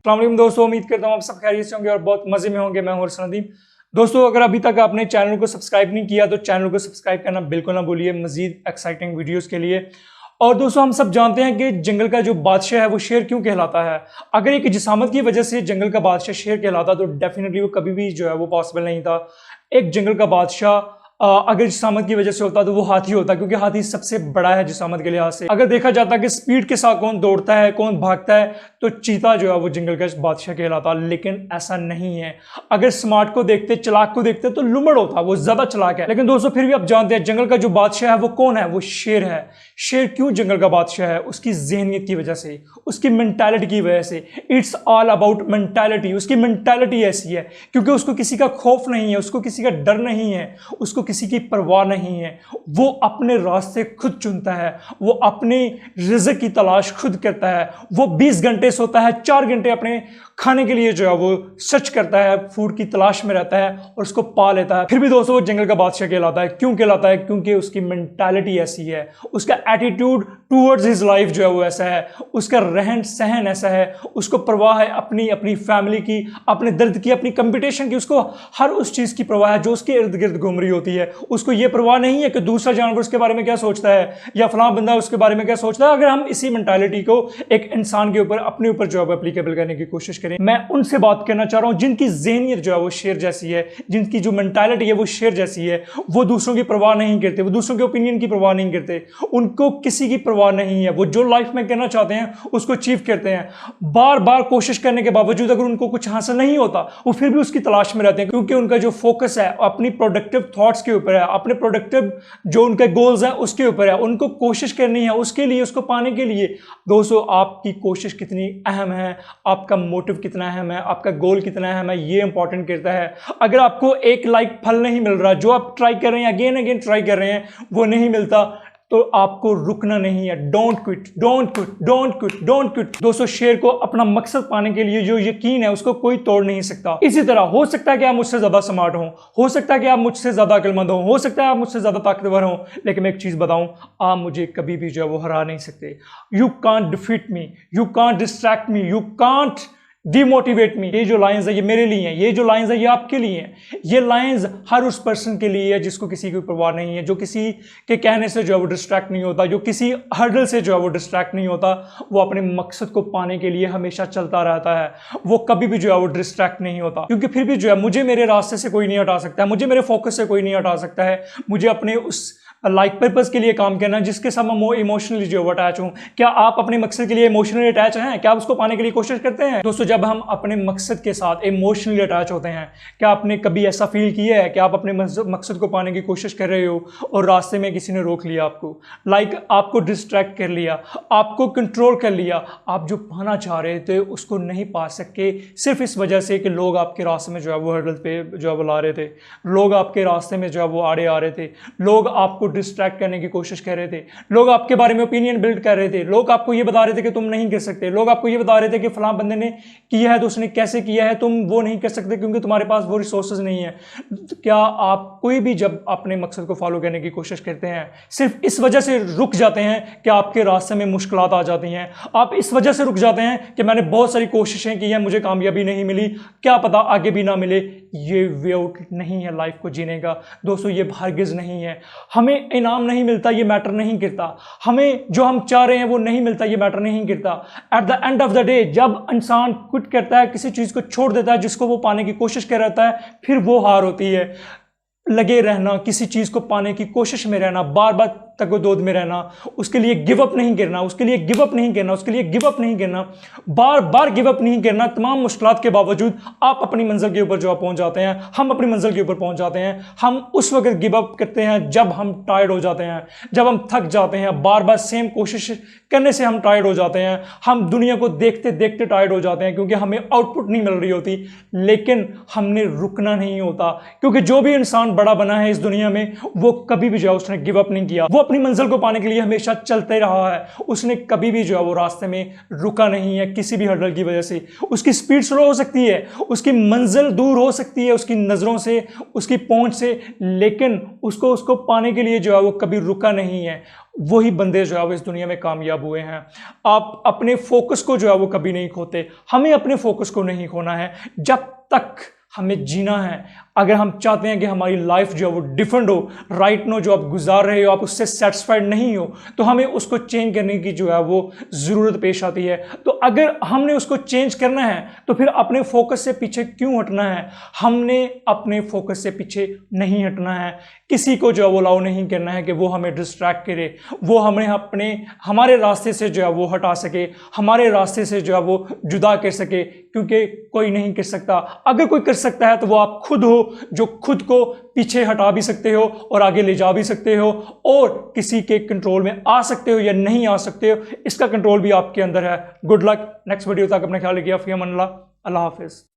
अस्सलाम वालेकुम दोस्तों, उम्मीद करता हूँ आप सब खैरियत से होंगे और बहुत मजे में होंगे। मैं हूं नदीम। दोस्तों, अगर अभी तक आपने चैनल को सब्सक्राइब नहीं किया तो चैनल को सब्सक्राइब करना बिल्कुल ना भूलिए मजीद एक्साइटिंग वीडियोस के लिए। और दोस्तों, हम सब जानते हैं कि जंगल का जो बादशाह है वो शेर क्यों कहलाता है। अगर एक जिसामत की वजह से जंगल का बादशाह शेर कहलाता तो डेफिनेटली वो कभी भी जो है वो पॉसिबल नहीं था। एक जंगल का बादशाह अगर जिसामत की वजह से होता तो वो हाथी होता, क्योंकि हाथी सबसे बड़ा है जिसामत के लिहाज से। अगर देखा जाता कि स्पीड के साथ कौन दौड़ता है कौन भागता है तो चीता जो है वो जंगल का बादशाह कहलाता, लेकिन ऐसा नहीं है। अगर स्मार्ट को देखते चालाक को देखते तो लुमड़ होता, वो ज्यादा चालाक है। लेकिन दोस्तों फिर भी आप जानते हैं जंगल का जो बादशाह है वो कौन है, वो शेर है। शेर क्यों जंगल का बादशाह है? उसकी जहनियत की वजह से, उसकी मेंटालिटी की वजह से। It's all about mentality. उसकी मेंटालिटी ऐसी है क्योंकि उसको किसी का खौफ नहीं है, उसको किसी का डर नहीं है, उसको किसी की परवाह नहीं है। वो अपने रास्ते खुद चुनता है, वो अपने रिज़्क की तलाश खुद करता है। वो 20 घंटे सोता है, 4 घंटे अपने खाने के लिए जो है वो सर्च करता है, फूड की तलाश में रहता है और उसको पा लेता है। फिर भी दोस्तों वो जंगल का बादशाह कहलाता है। क्यों कहलाता है? क्योंकि उसकी मेंटालिटी ऐसी है, उसका एटीट्यूड टूवर्ड्स हिज लाइफ जो है वो ऐसा है, उसका रहन सहन ऐसा है, उसको परवाह है अपनी अपनी फैमिली की, अपने दर्द की, अपनी कंपटीशन की। उसको हर उस चीज़ की परवाह है जो उसके इर्द गिर्द घूम रही होती है। उसको ये परवाह नहीं है कि दूसरा जानवर उसके बारे में क्या सोचता है या फलां बंदा उसके बारे में क्या सोचता है। अगर हम इसी मेंटालिटी को एक इंसान के ऊपर अपने ऊपर जो है एप्लीकेबल करने की कोशिश करें, मैं उनसे बात करना चाह रहा हूं जिनकी ज़हनियत जो है वो शेर जैसी है, जिनकी जो मेंटालिटी है वो शेर जैसी है। वो दूसरों की परवाह नहीं करते, वो दूसरों के ओपिनियन की परवाह नहीं करते, उनको किसी की परवाह नहीं है। वो जो लाइफ में करना चाहते हैं उसको अचीव करते हैं। बार बार कोशिश करने के बावजूद अगर उनको कुछ हासिल नहीं होता वो फिर भी उसकी तलाश में रहते हैं, क्योंकि उनका जो फोकस है अपनी प्रोडक्टिव थॉट्स के ऊपर है, अपने प्रोडक्टिव जो उनके गोल्स हैं उसके ऊपर है। उनको कोशिश करनी है उसके लिए, उसको पाने के लिए। दोस्तों, आपकी कोशिश कितनी अहम है, आपका मोटिव कितना अहम है, आपका गोल कितना अहम है, ये इंपॉर्टेंट करता है। अगर आपको एक लाइक फल नहीं मिल रहा, जो आप ट्राई कर रहे हैं, अगेन अगेन ट्राई कर रहे हैं, वो नहीं मिलता, तो आपको रुकना नहीं है। Don't quit, don't quit, don't quit, don't quit. दोस्तों, शेर को अपना मकसद पाने के लिए जो यकीन है उसको कोई तोड़ नहीं सकता। इसी तरह हो सकता है कि आप मुझसे ज्यादा स्मार्ट हो सकता है कि आप मुझसे ज्यादा अक्लमंद हो सकता है आप मुझसे ज्यादा ताकतवर हो, लेकिन मैं एक चीज बताऊं, आप मुझे कभी भी जो है वो हरा नहीं सकते। You can't defeat me, you can't distract me, you can't demotivate me. ये जो लाइंस है ये मेरे लिए हैं, ये जो लाइंस है ये आपके लिए हैं। ये लाइंस हर उस पर्सन के लिए है जिसको किसी की परवाह नहीं है, जो किसी के कहने से जो है वो डिस्ट्रैक्ट नहीं होता, जो किसी हर्डल से जो है वो डिस्ट्रैक्ट नहीं होता। वो अपने मकसद को पाने के लिए हमेशा चलता रहता है, वो कभी भी जो है वो डिस्ट्रैक्ट नहीं होता। क्योंकि फिर भी जो है मुझे मेरे रास्ते से कोई नहीं हटा सकता है, मुझे मेरे फोकस से कोई नहीं हटा सकता है। मुझे अपने उस लाइफ पर्पस के लिए काम करना जिसके साथ मैं इमोशनली जो अटैच हूं। क्या आप अपने मकसद के लिए इमोशनली अटैच हैं? क्या आप उसको पाने के लिए कोशिश करते हैं? दोस्तों, जब हम अपने मकसद के साथ इमोशनली अटैच होते हैं, क्या आपने कभी ऐसा फील किया है कि आप अपने मकसद को पाने की कोशिश कर रहे हो और रास्ते में किसी ने रोक लिया आपको, आपको डिस्ट्रैक्ट कर लिया, आपको कंट्रोल कर लिया, आप जो पाना चाह रहे थे उसको नहीं पा सके सिर्फ इस वजह से कि लोग आपके रास्ते में जो है वो हर्डल पे जो है वो ला रहे थे, लोग आपके रास्ते में जो है वो आड़े आ रहे थे, लोग आपको डिस्ट्रैक्ट करने की कोशिश कर रहे थे, लोग आपके बारे में ओपिनियन बिल्ड कर रहे थे, लोग आपको ये बता रहे थे कि तुम नहीं कर सकते, लोग आपको ये बता रहे थे कि फलां बंदे ने किया है तो उसने कैसे किया है, तुम वो नहीं कर सकते क्योंकि तुम्हारे पास वो रिसोर्सेज नहीं है। क्या आप कोई भी जब अपने मकसद को फॉलो करने की कोशिश करते हैं सिर्फ इस वजह से रुक जाते हैं कि आपके रास्ते में मुश्किलात आ जाती हैं? आप इस वजह से रुक जाते हैं कि मैंने बहुत सारी कोशिशें की हैं, मुझे कामयाबी नहीं मिली, क्या पता आगे भी ना मिले। ये वे आउट नहीं है लाइफ को जीने का। दोस्तों, ये हरगिज़ नहीं है। हमें इनाम नहीं मिलता, ये मैटर नहीं करता। हमें जो हम चाह रहे हैं वो नहीं मिलता, ये मैटर नहीं करता। At the end of the day जब इंसान क्विट करता है, किसी चीज़ को छोड़ देता है जिसको वो पाने की कोशिश कर रहा है, फिर वो हार होती है। लगे रहना, किसी चीज़ को पाने की कोशिश में रहना, बार बार तगोदोद में रहना, उसके लिए गिव अप नहीं करना, उसके लिए गिव अप नहीं करना, उसके लिए गिव अप नहीं करना, बार बार गिव अप नहीं करना। तमाम मुश्किलात के बावजूद आप अपनी मंजिल के ऊपर जो पहुंच जाते हैं, हम अपनी मंजिल के ऊपर पहुंच जाते हैं। हम उस वक्त गिव अप करते हैं जब हम टायर्ड हो जाते हैं, जब हम थक जाते हैं, बार बार सेम कोशिश करने से हम टायर्ड हो जाते हैं, हम दुनिया को देखते देखते टायर्ड हो जाते हैं क्योंकि हमें आउटपुट नहीं मिल रही होती। लेकिन हमने रुकना नहीं होता, क्योंकि जो भी इंसान बड़ा बना है इस दुनिया में वो कभी भी जो उसने गिव अप नहीं किया। वो अपनी मंजिल को पाने के लिए हमेशा चलते रहा है, उसने कभी भी जो है वो रास्ते में रुका नहीं है किसी भी हर्डल की वजह से। उसकी स्पीड स्लो हो सकती है, उसकी मंजिल दूर हो सकती है उसकी नज़रों से, उसकी पहुंच से, लेकिन उसको पाने के लिए जो है वो कभी रुका नहीं है। वही बंदे जो है वो इस दुनिया में कामयाब हुए हैं। आप अपने फोकस को जो है वो कभी नहीं खोते, हमें अपने फोकस को नहीं खोना है जब तक हमें जीना है। अगर हम चाहते हैं कि हमारी लाइफ जो है वो डिफरेंट हो, राइट नो जो आप गुजार रहे हो आप उससे सेटिस्फाइड नहीं हो, तो हमें उसको चेंज करने की जो है वो ज़रूरत पेश आती है। तो अगर हमने उसको चेंज करना है तो फिर अपने फोकस से पीछे क्यों हटना है? हमने अपने फोकस से पीछे नहीं हटना है। किसी को जो है वो अलाउ नहीं करना है कि वो हमें डिस्ट्रैक्ट करे, वो हमें हमारे रास्ते से जो है वो हटा सके, हमारे रास्ते से जो है वो जुदा कर सके, क्योंकि कोई नहीं कर सकता। अगर कोई कर सकता है तो वो आप खुद हो, जो खुद को पीछे हटा भी सकते हो और आगे ले जा भी सकते हो, और किसी के कंट्रोल में आ सकते हो या नहीं आ सकते हो, इसका कंट्रोल भी आपके अंदर है। गुड लक, नेक्स्ट वीडियो तक अपना ख्याल रखिए। फी अमान अल्लाह हाफिज़।